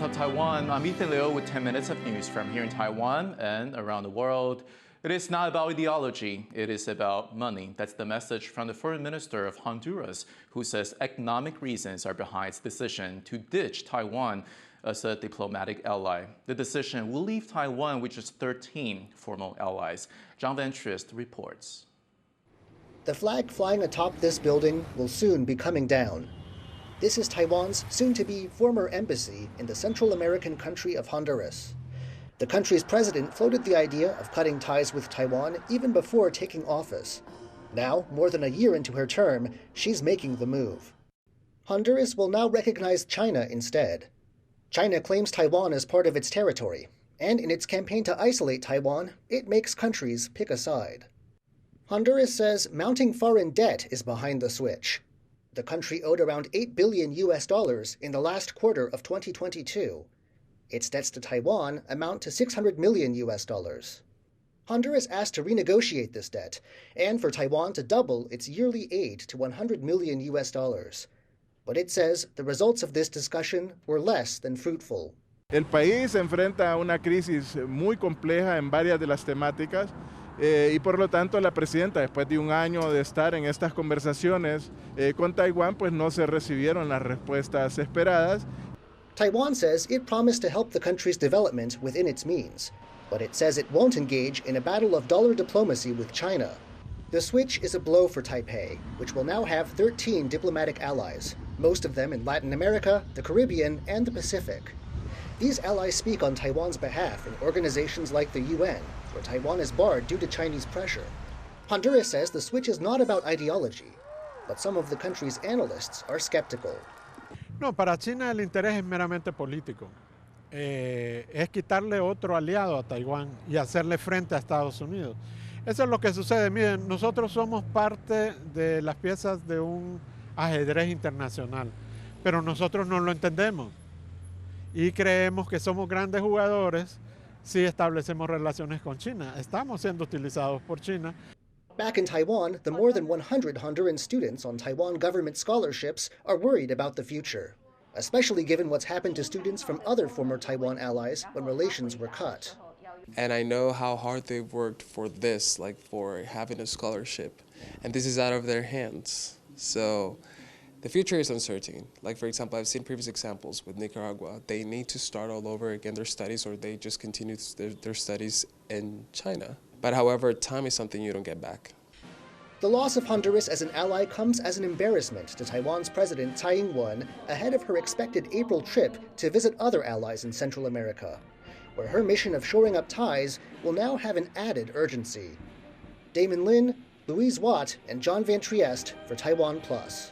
Top Taiwan. I'm Ethan Liu with 10 minutes of news from here in Taiwan and around the world. It is not about ideology, it is about money. That's the message from the foreign minister of Honduras, who says economic reasons are behind its decision to ditch Taiwan as a diplomatic ally. The decision will leave Taiwan with just 13 formal allies. Zhang Van Trist reports. The flag flying atop this building will soon be coming down. This is Taiwan's soon-to-be former embassy in the Central American country of Honduras. The country's president floated the idea of cutting ties with Taiwan even before taking office. Now, more than a year into her term, she's making the move. Honduras will now recognize China instead. China claims Taiwan as part of its territory, and in its campaign to isolate Taiwan, it makes countries pick a side. Honduras says mounting foreign debt is behind the switch. The country owed around $8 billion in the last quarter of 2022. Its debts to Taiwan amount to $600 million. Honduras asked to renegotiate this debt and for Taiwan to double its yearly aid to $100 million. But it says the results of this discussion were less than fruitful. El país se enfrenta a una crisis muy compleja en varias de las temáticas. Y por lo tanto la presidenta, después de un año de estar en estas conversaciones con Taiwán, pues no se recibieron las respuestas esperadas. Taiwan says it promised to help the country's development within its means, but it says it won't engage in a battle of dollar diplomacy with China. The switch is a blow for Taipei, which will now have 13 diplomatic allies, most of them in Latin America, the Caribbean, and the Pacific. These allies speak on Taiwan's behalf in organizations like the UN, where Taiwan is barred due to Chinese pressure. Honduras says the switch is not about ideology, but some of the country's analysts are skeptical. No, para China el interés es meramente político. Es quitarle otro aliado a Taiwán y hacerle frente a Estados Unidos. Eso es lo que sucede. Miren, nosotros somos parte de las piezas de un ajedrez internacional, pero nosotros no lo entendemos. Y creemos que somos grandes jugadores si establecemos relaciones con China. Estamos siendo utilizados por China. Back in Taiwan, the more than 100 Honduran students on Taiwan government scholarships are worried about the future, especially given what's happened to students from other former Taiwan allies when relations were cut. And I know how hard they've worked for this, like for having a scholarship. And this is out of their hands. So the future is uncertain. Like, for example, I've seen previous examples with Nicaragua. They need to start all over again their studies, or they just continue their studies in China. But however, time is something you don't get back. The loss of Honduras as an ally comes as an embarrassment to Taiwan's president Tsai Ing-wen ahead of her expected April trip to visit other allies in Central America, where her mission of shoring up ties will now have an added urgency. Damon Lin, Louise Watt, and John Van Trieste for TaiwanPlus.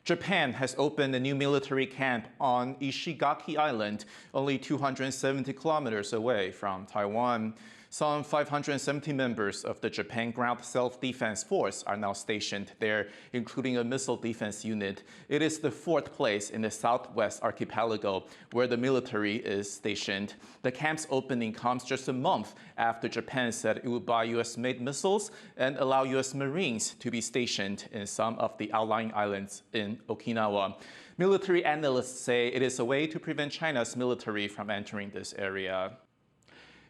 Japan has opened a new military camp on Ishigaki Island, only 270 kilometers away from Taiwan. Some 570 members of the Japan Ground Self-Defense Force are now stationed there, including a missile defense unit. It is the fourth place in the Southwest Archipelago where the military is stationed. The camp's opening comes just a month after Japan said it would buy U.S.-made missiles and allow U.S. Marines to be stationed in some of the outlying islands in Okinawa. Military analysts say it is a way to prevent China's military from entering this area.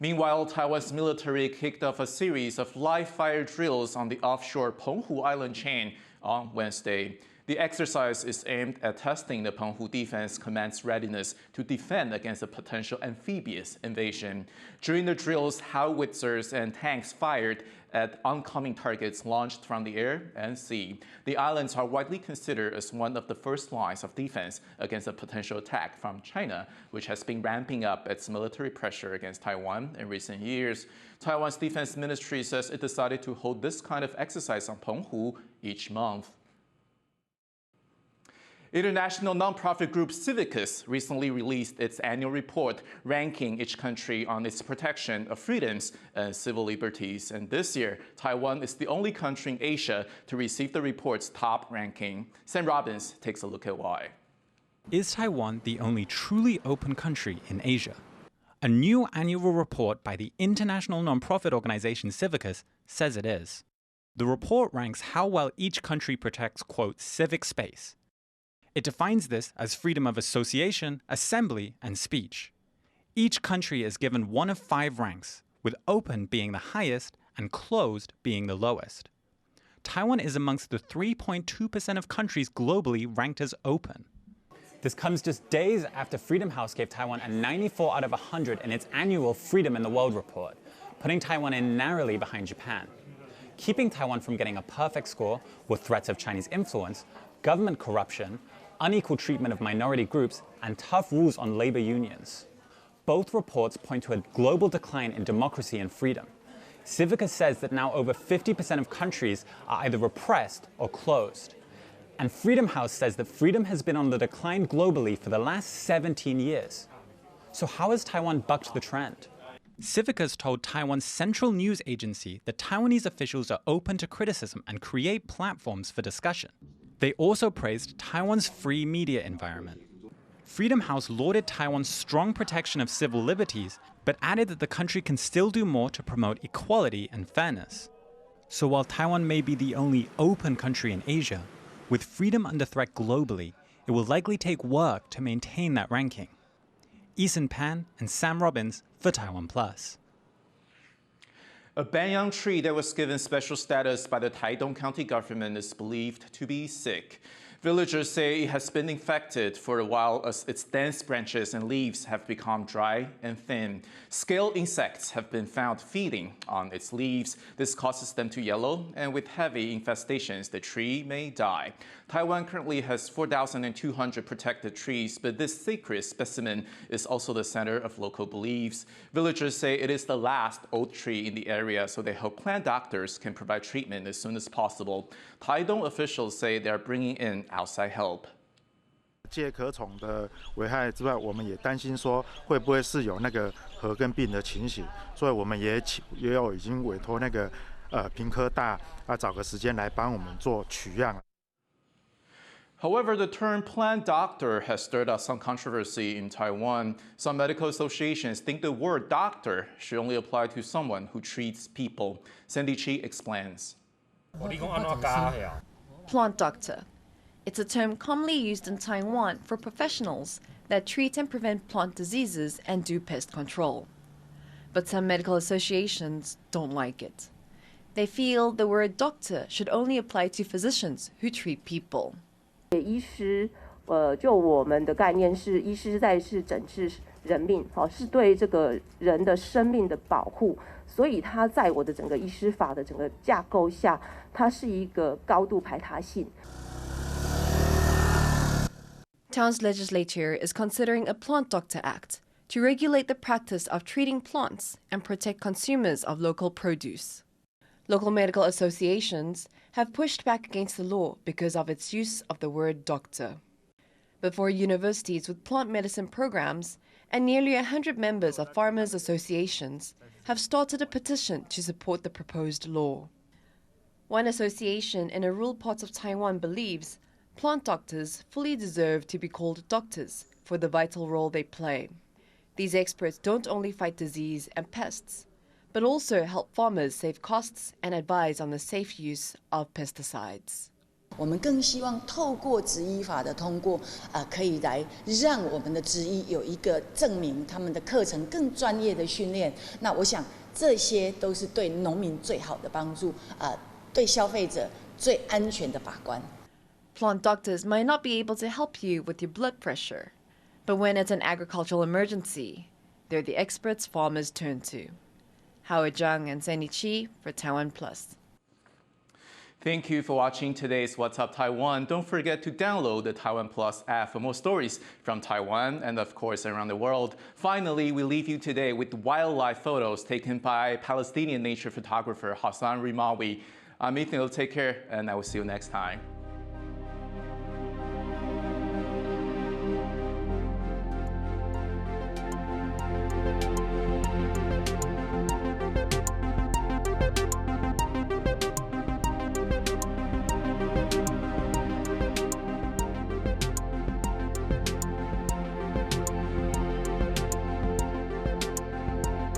Meanwhile, Taiwan's military kicked off a series of live-fire drills on the offshore Penghu island chain on Wednesday. The exercise is aimed at testing the Penghu Defense Command's readiness to defend against a potential amphibious invasion. During the drills, howitzers and tanks fired at oncoming targets launched from the air and sea. The islands are widely considered as one of the first lines of defense against a potential attack from China, which has been ramping up its military pressure against Taiwan in recent years. Taiwan's defense ministry says it decided to hold this kind of exercise on Penghu each month. International nonprofit group Civicus recently released its annual report ranking each country on its protection of freedoms and civil liberties. And this year, Taiwan is the only country in Asia to receive the report's top ranking. Sam Robbins takes a look at why. Is Taiwan the only truly open country in Asia? A new annual report by the international nonprofit organization Civicus says it is. The report ranks how well each country protects, quote, civic space. It defines this as freedom of association, assembly, and speech. Each country is given one of 5 ranks, with open being the highest and closed being the lowest. Taiwan is amongst the 3.2% of countries globally ranked as open. This comes just days after Freedom House gave Taiwan a 94 out of 100 in its annual Freedom in the World report, putting Taiwan in narrowly behind Japan. Keeping Taiwan from getting a perfect score were threats of Chinese influence, government corruption, unequal treatment of minority groups, and tough rules on labor unions. Both reports point to a global decline in democracy and freedom. Civica says that now over 50% of countries are either repressed or closed. And Freedom House says that freedom has been on the decline globally for the last 17 years. So how has Taiwan bucked the trend? Civica's told Taiwan's central news agency that Taiwanese officials are open to criticism and create platforms for discussion. They also praised Taiwan's free media environment. Freedom House lauded Taiwan's strong protection of civil liberties, but added that the country can still do more to promote equality and fairness. So while Taiwan may be the only open country in Asia, with freedom under threat globally, it will likely take work to maintain that ranking. Eason Pan and Sam Robbins for TaiwanPlus. A banyan tree that was given special status by the Taitung County government is believed to be sick. Villagers say it has been infected for a while as its dense branches and leaves have become dry and thin. Scale insects have been found feeding on its leaves. This causes them to yellow, and with heavy infestations, the tree may die. Taiwan currently has 4,200 protected trees, but this sacred specimen is also the center of local beliefs. Villagers say it is the last old tree in the area, so they hope plant doctors can provide treatment as soon as possible. Taitung officials say they are bringing in outside help. 介壳虫的危害之外，我们也担心说会不会是有那个禾根病的情形，所以我们也有已经委托那个屏科大找个时间来帮我们做取样。However, the term plant doctor has stirred up some controversy in Taiwan. Some medical associations think the word doctor should only apply to someone who treats people. Sandy Chi explains. Plant doctor. It's a term commonly used in Taiwan for professionals that treat and prevent plant diseases and do pest control. But some medical associations don't like it. They feel the word doctor should only apply to physicians who treat people. 医师，就我们的概念是，医师是诊治人命，是对这个人的生命的保护，所以它在我的整个医师法的整个架构下，它是一个高度排他性。Town's legislature is considering a Plant Doctor Act to regulate the practice of treating plants and protect consumers of local produce. Local medical associations have pushed back against the law because of its use of the word doctor. But for universities with plant medicine programs and nearly 100 members of farmers' associations have started a petition to support the proposed law. One association in a rural part of Taiwan believes plant doctors fully deserve to be called doctors for the vital role they play. These experts don't only fight disease and pests, but also help farmers save costs and advise on the safe use of pesticides. 我们更希望透过执医法的通过，可以来让我们的执医有一个证明，他们的课程更专业的训练。那我想这些都是对农民最好的帮助，对消费者最安全的把关。Plant doctors might not be able to help you with your blood pressure, but when it's an agricultural emergency, they're the experts farmers turn to. Howard Zhang and Sandy Chi for TaiwanPlus. Thank you for watching today's What's Up Taiwan. Don't forget to download the TaiwanPlus app for more stories from Taiwan and, of course, around the world. Finally, we leave you today with wildlife photos taken by Palestinian nature photographer Hassan Rimawi. I'm Ethan. Take care, and I will see you next time.